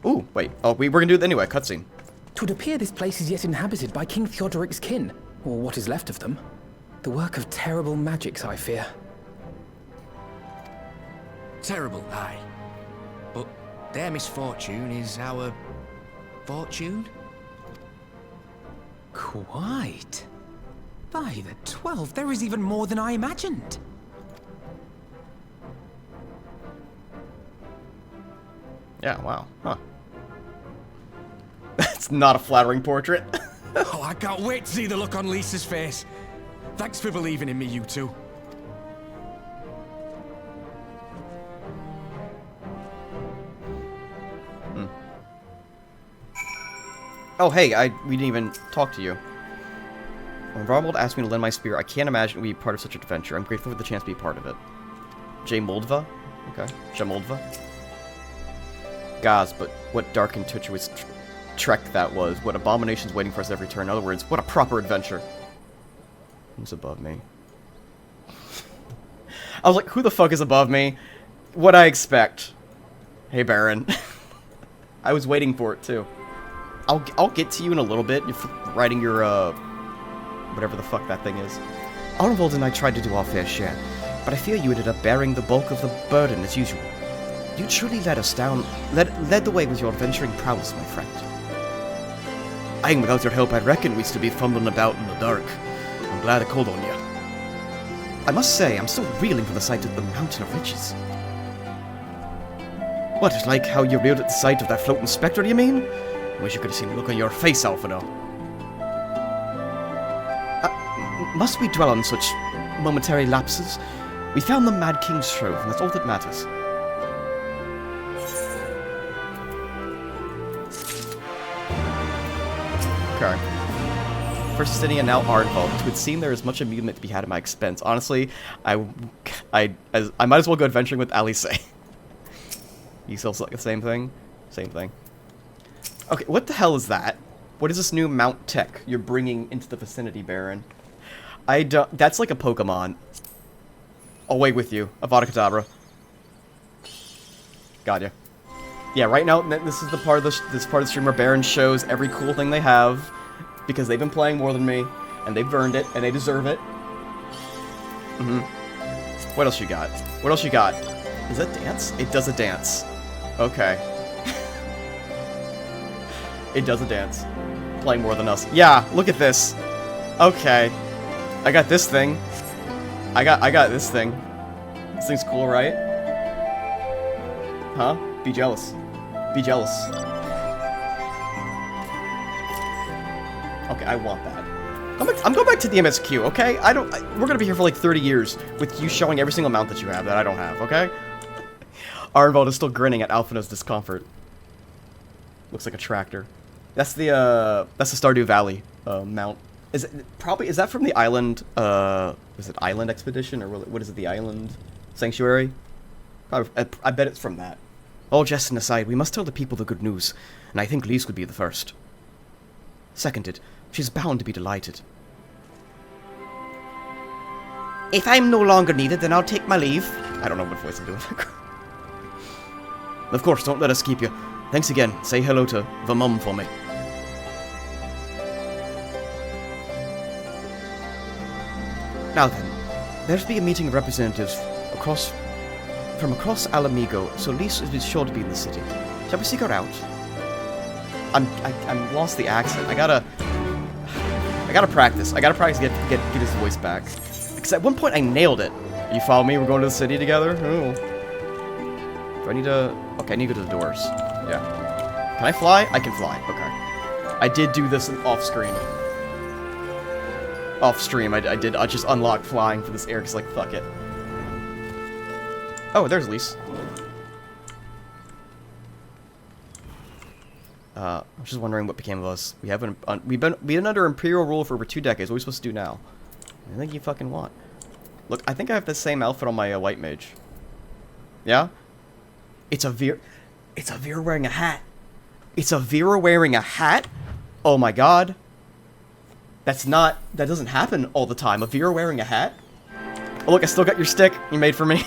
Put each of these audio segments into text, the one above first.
Ooh, wait. Oh, we were gonna do it anyway. Cutscene. 'Twould appear this place is yet inhabited by King Theodoric's kin, or what is left of them. The work of terrible magics, I fear. Terrible, aye. But their misfortune is our fortune? Quite. By the 12, there is even more than I imagined. Yeah, wow. Huh. That's not a flattering portrait. Oh, I can't wait to see the look on Lisa's face. Thanks for believing in me, you two. Oh, hey, we didn't even talk to you. When Varmold asked me to lend my spear, I can't imagine we'd be part of such an adventure. I'm grateful for the chance to be part of it. J. Moldva? Okay. J. Moldva? Gaz, but what dark and tortuous trek that was. What abominations waiting for us every turn. In other words, what a proper adventure. Who's above me? I was like, who the fuck is above me? What'd I expect? Hey, Baron. I was waiting for it, too. I'll get to you in a little bit. You're writing your, whatever the fuck that thing is. Arnold and I tried to do our fair share, but I fear you ended up bearing the bulk of the burden as usual. You truly led us down, led the way with your adventuring prowess, my friend. Aye, without your help, I reckon we'd still be fumbling about in the dark. I'm glad I called on you. I must say, I'm still reeling from the sight of the Mountain of Riches. What, like how you reeled at the sight of that floating spectre, you mean? I wish you could have seen the look on your face, Alphino. Must we dwell on such momentary lapses? We found the Mad King's trove, and that's all that matters. Okay. First Justinian, now Ardval. It would seem there is much amusement to be had at my expense. Honestly, I might as well go adventuring with Alice. You still like the same thing? Same thing. Okay, what the hell is that? What is this new Mount Tech you're bringing into the vicinity, Baron? That's like a Pokemon. I'll wait with you. Avada Kedavra. Got ya. Yeah, right now, this is the part of the stream where Baron shows every cool thing they have, because they've been playing more than me, and they've earned it, and they deserve it. What else you got? What else you got? Does that dance? It does a dance. Okay. It does a dance. Playing more than us. Yeah, look at this. Okay. I got this thing. I got this thing. This thing's cool, right? Huh? Be jealous. Be jealous. Okay, I want that. I'm going back to the MSQ, okay? We're gonna be here for like 30 years with you showing every single mount that you have that I don't have, okay? Arnvald is still grinning at Alphina's discomfort. Looks like a tractor. That's the Stardew Valley mount. Is that from the island? Is it Island Expedition or what is it? The Island Sanctuary? Probably, I bet it's from that. All jesting aside, we must tell the people the good news, and I think Lise would be the first. Seconded, she's bound to be delighted. If I'm no longer needed, then I'll take my leave. I don't know what voice I'm doing. Of course, don't let us keep you. Thanks again. Say hello to the mum for me. Now then, there's be a meeting of representatives from across Alamigo, so Lise is sure to be in the city. Shall we seek her out? I'm lost the accent. I gotta practice. I gotta practice to get his voice back. Because at one point I nailed it. You follow me? We're going to the city together? Oh. Do I need to... Okay, I need to go to the doors. Yeah. Can I fly? I can fly. Okay. I did do this off-screen. Off-stream, I just unlocked flying for this air, because, like, fuck it. Oh, there's Lise. I'm just wondering what became of us. We've been under Imperial rule for over 2 decades. What are we supposed to do now? Anything you fucking want. Look, I think I have the same outfit on my white mage. Yeah? It's a Vera wearing a hat. It's a Vera wearing a hat? Oh my god. That doesn't happen all the time. A Vera wearing a hat? Oh look, I still got your stick you made for me.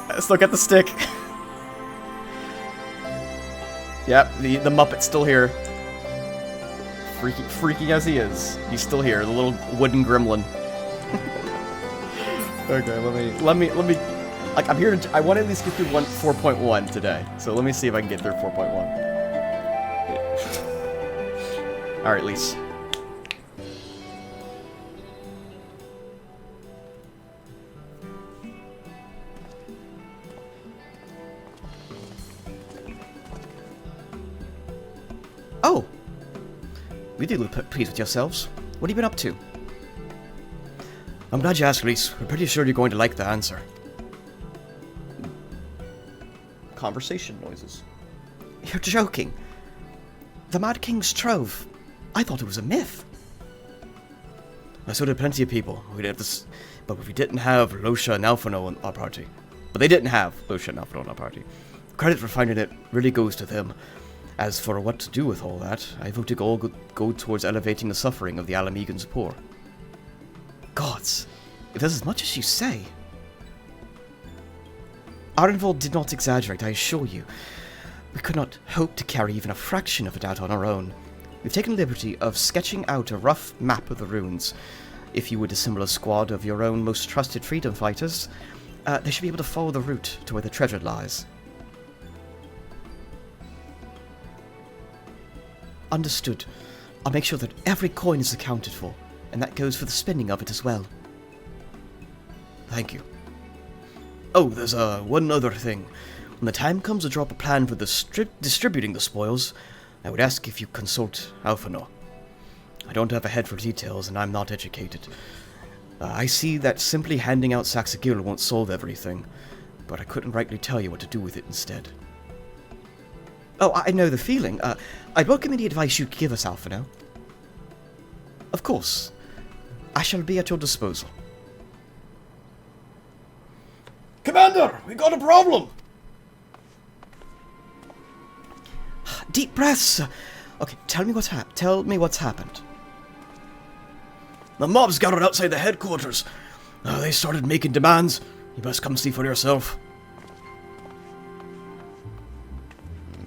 I still got the stick. Yep, the Muppet's still here. Freaky as he is, he's still here. The little wooden gremlin. Okay, let me. Like, I'm here to. I want to at least get through 4.1 today. So let me see if I can get through 4.1. All right, Lise. Oh! We do look pleased with yourselves. What have you been up to? I'm glad you asked, Reese. We're pretty sure you're going to like the answer. Conversation noises. You're joking. The Mad King's Trove. I thought it was a myth. So did plenty of people. We'd have this, but we didn't have Losha and Alphino in our party. But they didn't have Losha and Alphino in our party. Credit for finding it really goes to them. As for what to do with all that, I vote to go towards elevating the suffering of the Alamegan's poor. Gods, if there's as much as you say. Ardenvold did not exaggerate, I assure you. We could not hope to carry even a fraction of it out on our own. We've taken the liberty of sketching out a rough map of the ruins. If you would assemble a squad of your own most trusted freedom fighters, they should be able to follow the route to where the treasure lies. Understood. I'll make sure that every coin is accounted for, and that goes for the spending of it as well. Thank you. Oh, there's one other thing. When the time comes to drop a plan for distributing the spoils, I would ask if you consult Alphino. I don't have a head for details, and I'm not educated. I see that simply handing out sacks of gear won't solve everything, but I couldn't rightly tell you what to do with it instead. Oh, I know the feeling. I'd welcome any advice you'd give us, Alphino. Of course. I shall be at your disposal. Commander, we got a problem! Deep breaths. Okay, tell me what's happened. The mob's gathered outside the headquarters. They started making demands. You best come see for yourself.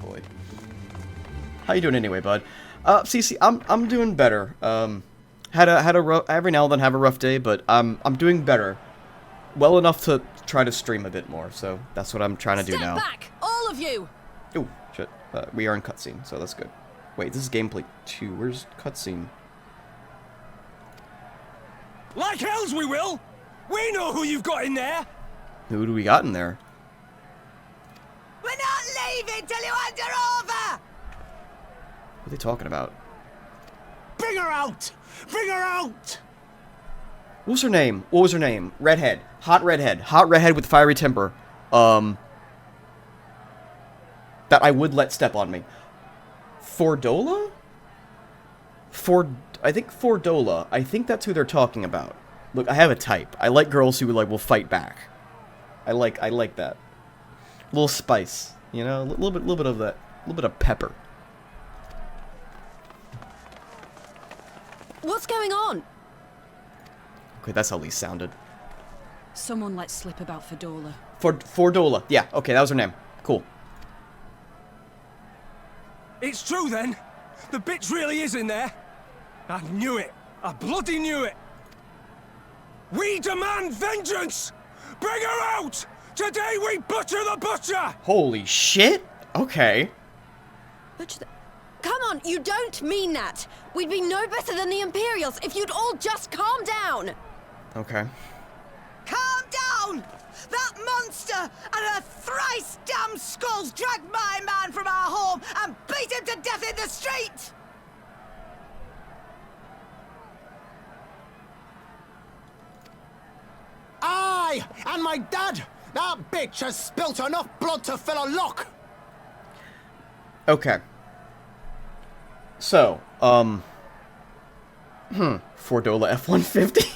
Boy. How you doing anyway, bud? CC, I'm doing better. Had a rough, every now and then have a rough day, but I'm doing better. Well enough to try to stream a bit more, so that's what I'm trying to do now. Step back, all of you! Ooh, shit. We are in cutscene, so that's good. Wait, this is gameplay 2. Where's cutscene? Like hells we will! We know who you've got in there! Who do we got in there? We're not leaving till you hand her over! What are they talking about? Bring her out! Bring her out! What was her name? What was her name? Redhead. Hot redhead. Hot redhead with fiery temper. That I would let step on me. Fordola? I think Fordola. I think that's who they're talking about. Look, I have a type. I like girls who will fight back. I like that. A little spice, you know, a little bit of that, a little bit of pepper. What's going on? Okay, that's how Lise sounded. Someone let slip about Fordola. Fordola. Yeah, okay, that was her name. Cool. It's true then. The bitch really is in there. I knew it. I bloody knew it. We demand vengeance! Bring her out! Today we butcher the butcher! Holy shit! Okay. Come on, you don't mean that! We'd be no better than the Imperials if you'd all just calm down! Okay. Calm down! That monster and her thrice damned skulls dragged my man from our home and beat him to death in the street! Aye! And my dad! That bitch has spilt enough blood to fill a lock! Okay. So, Fordola F-150.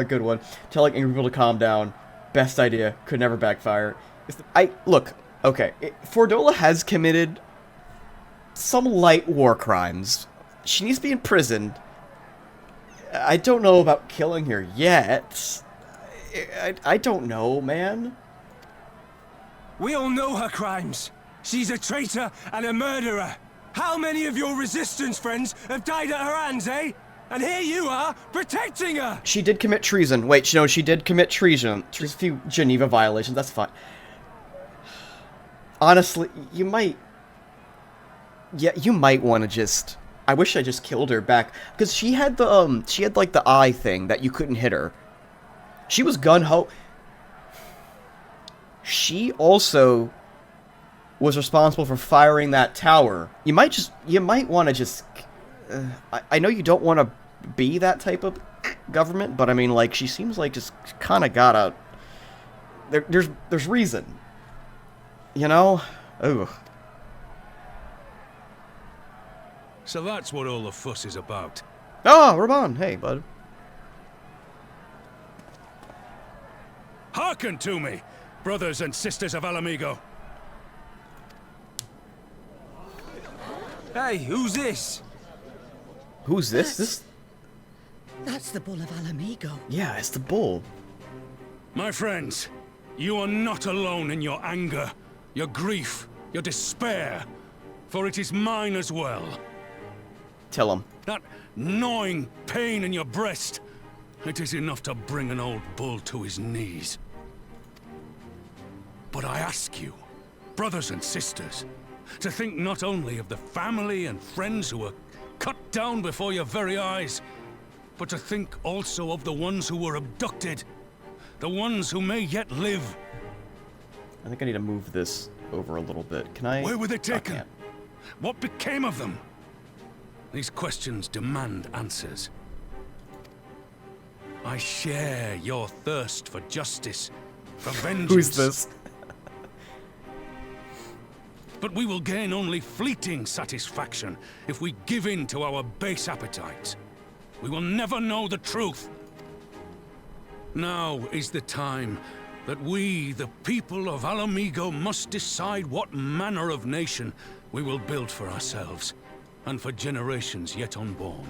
Good one. Telling angry people to calm down. Best idea. Could never backfire. Look, okay. Fordola has committed some light war crimes. She needs to be imprisoned. I don't know about killing her yet. I don't know, man. We all know her crimes. She's a traitor and a murderer. How many of your resistance friends have died at her hands, eh? And here you are, protecting her! She did commit treason. Wait, no, she did commit treason. There's a few Geneva violations, that's fine. Honestly, you might... Yeah, you might want to just... I wish I just killed her back. Because she had the, she had, like, the eye thing that you couldn't hit her. She was gun-ho. She also was responsible for firing that tower. You might want to just... I know you don't want to be that type of government, but I mean, like, she seems like just kind of gotta... There's reason. You know? Ugh. So that's what all the fuss is about. Oh, Raban. Hey, bud. Hearken to me, brothers and sisters of Alamigo. Hey, who's this? Who's this? That's the Bull of Alamigo. Yeah, it's the bull. My friends, you are not alone in your anger, your grief, your despair, for it is mine as well. Tell him. That gnawing pain in your breast, it is enough to bring an old bull to his knees. But I ask you, brothers and sisters, to think not only of the family and friends who were cut down before your very eyes, but to think also of the ones who were abducted, the ones who may yet live. I think I need to move this over a little bit. Can I? Where were they taken? I can't. What became of them? These questions demand answers. I share your thirst for justice, for vengeance. Who's this? But we will gain only fleeting satisfaction if we give in to our base appetites. We will never know the truth. Now is the time that we, the people of Alamigo, must decide what manner of nation we will build for ourselves and for generations yet unborn.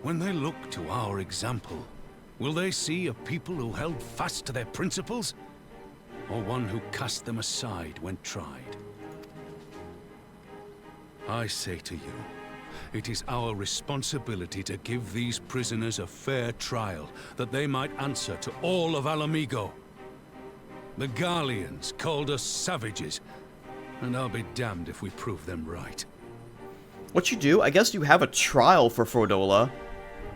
When they look to our example, will they see a people who held fast to their principles, or one who cast them aside when tried? I say to you, it is our responsibility to give these prisoners a fair trial, that they might answer to all of Alamigo. The Garleans called us savages, and I'll be damned if we prove them right. What you do? I guess you have a trial for Fordola,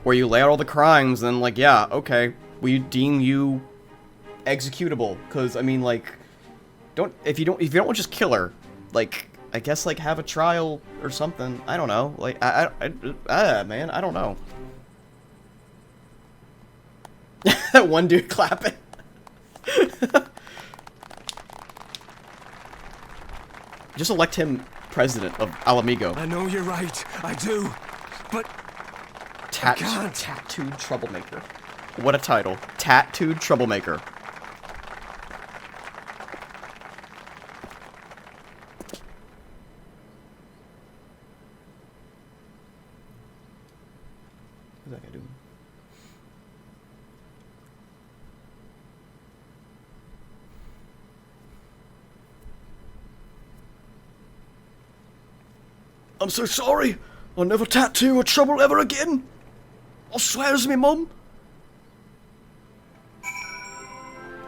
where you lay out all the crimes, and like, yeah, okay, we deem you executable. Because I mean, like, if you don't just kill her, like, I guess like have a trial or something. I don't know. Like, man, I don't know. That one dude clapping. Just elect him president of Alamigo. I know you're right, I do, but I can't. Tattooed troublemaker. What a title. Tattooed troublemaker. What's that guy doing? I'm so sorry. I'll never tattoo or trouble ever again. I swears me, Mum.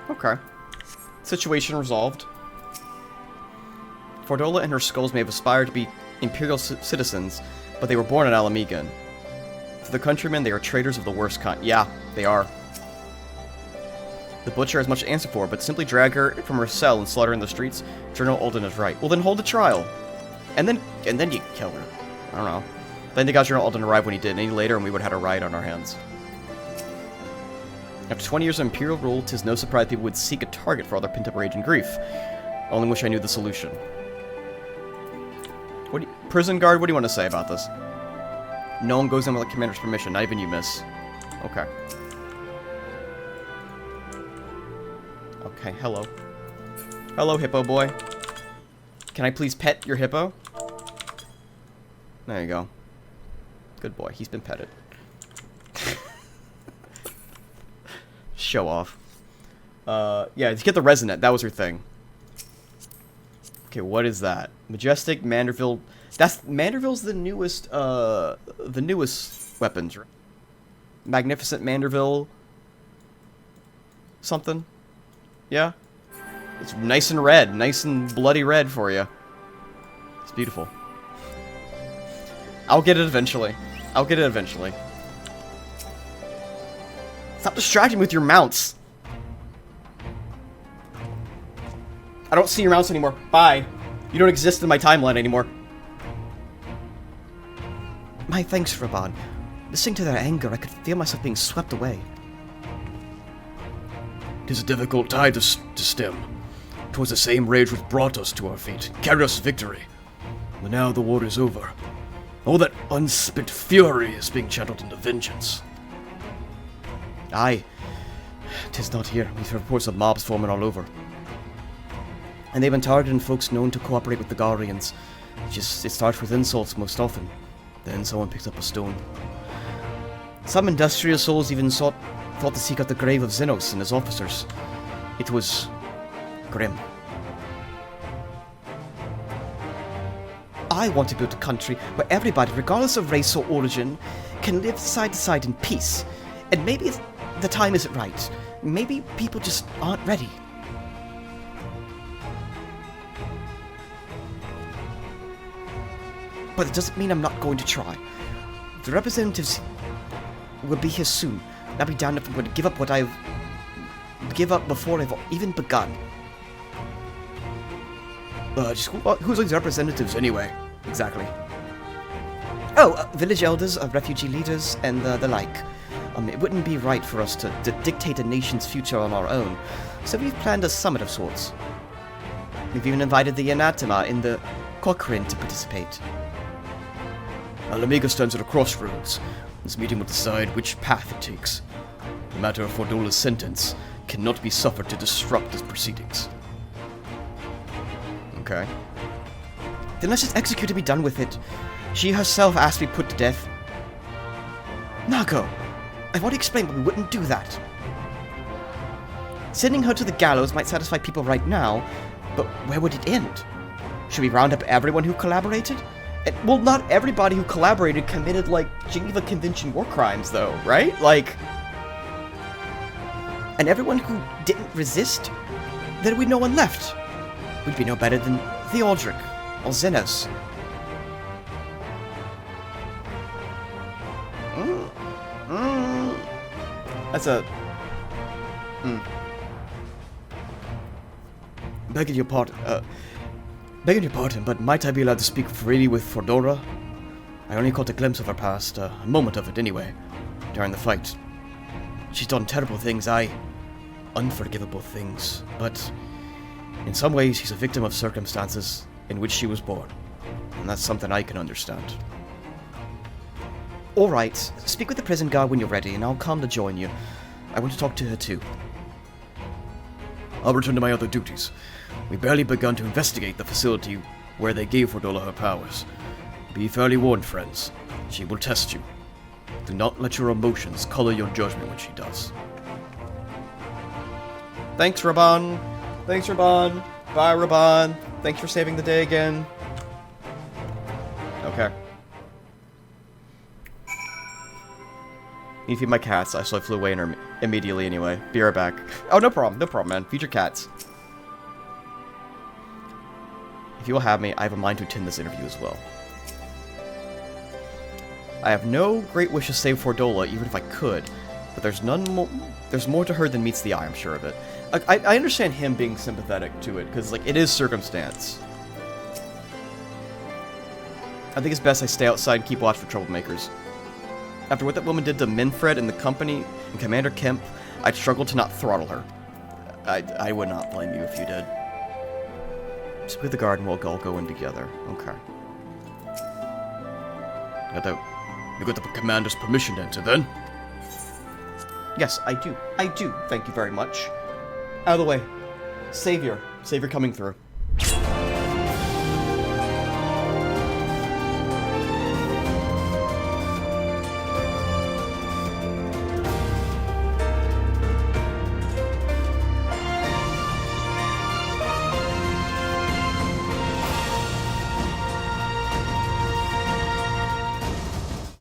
Okay. Situation resolved. Fordola and her skulls may have aspired to be imperial citizens, but they were born in Alamigan. To the countrymen, they are traitors of the worst kind. Yeah, they are. The Butcher has much to answer for, but simply drag her from her cell and slaughter her in the streets. General Alden is right. Well, then hold a trial. And then you kill her. I don't know. Then the General Alden arrived when he did, any later and we would have had a riot on our hands. After 20 years of imperial rule, 'tis no surprise people would seek a target for all their pent-up rage and grief. Only wish I knew the solution. Prison guard, what do you want to say about this? No one goes in without commander's permission, not even you, miss. Okay. Okay, hello. Hello, hippo boy. Can I please pet your hippo? There you go. Good boy, he's been petted. Show off. Yeah, to get the resonant, that was her thing. Okay, what is that? Majestic Manderville. Manderville's the newest weapons, right? Magnificent Manderville. Something. Yeah. It's nice and red, nice and bloody red for you. It's beautiful. I'll get it eventually. I'll get it eventually. Stop distracting me with your mounts. I don't see your mounts anymore. Bye. You don't exist in my timeline anymore. My thanks, Raban. Listening to their anger, I could feel myself being swept away. It is a difficult tide to stem. 'Twas the same rage which brought us to our feet, carried us to victory. But now the war is over. All that unspent fury is being channeled into vengeance. Aye. 'Tis not here. We've heard reports of mobs forming all over. And they've been targeting folks known to cooperate with the Garians. It starts with insults most often. Then someone picks up a stone. Some industrious souls even thought to seek out the grave of Xenos and his officers. It was grim. I want to build a country where everybody, regardless of race or origin, can live side to side in peace. And maybe the time isn't right. Maybe people just aren't ready. But it doesn't mean I'm not going to try. The representatives will be here soon. I'll be down if I'm going to give up what I've give up before I've even begun. Who's these representatives anyway? Exactly. Oh, village elders, refugee leaders, and the like. It wouldn't be right for us to dictate a nation's future on our own, so we've planned a summit of sorts. We've even invited the Anatema in the Cochrane to participate. Alamega stands at a crossroads. This meeting will decide which path it takes. The matter of Fordola's sentence cannot be suffered to disrupt its proceedings. Okay. Then let's just execute and be done with it. She herself asked to be put to death. Nago, I've already explained, but we wouldn't do that. Sending her to the gallows might satisfy people right now, but where would it end? Should we round up everyone who collaborated? Well, not everybody who collaborated committed, like, Geneva Convention war crimes, though, right? Like... And everyone who didn't resist? Then we'd no one left. We'd be no better than Theodric or Xenos. That's a... Begging your pardon, but might I be allowed to speak freely with Fordora? I only caught a glimpse of her past, a moment of it anyway, during the fight. She's done terrible things, unforgivable things, but in some ways she's a victim of circumstances in which she was born, and that's something I can understand. Alright, speak with the prison guard when you're ready, and I'll come to join you. I want to talk to her too. I'll return to my other duties. We barely begun to investigate the facility where they gave Fordola her powers. Be fairly warned, friends. She will test you. Do not let your emotions color your judgment when she does. Thanks, Raban. Thanks, Raban. Bye, Raban. Thanks for saving the day again. Okay. Need to feed my cats, so I flew away immediately anyway. Be right back. Oh, no problem, man. Feed your cats. If you will have me, I have a mind to attend this interview as well. I have no great wish to save Fordola, even if I could, but there's more to her than meets the eye, I'm sure of it. I understand him being sympathetic to it, because, like, it is circumstance. I think it's best I stay outside and keep watch for troublemakers. After what that woman did to Minfred and the company and Commander Kemp, I'd struggle to not throttle her. I would not blame you if you did. Just with the guard and we'll all go in together. Okay. You got the commander's permission to enter, then? Yes, I do. I do. Thank you very much. Out of the way. Savior. Savior coming through.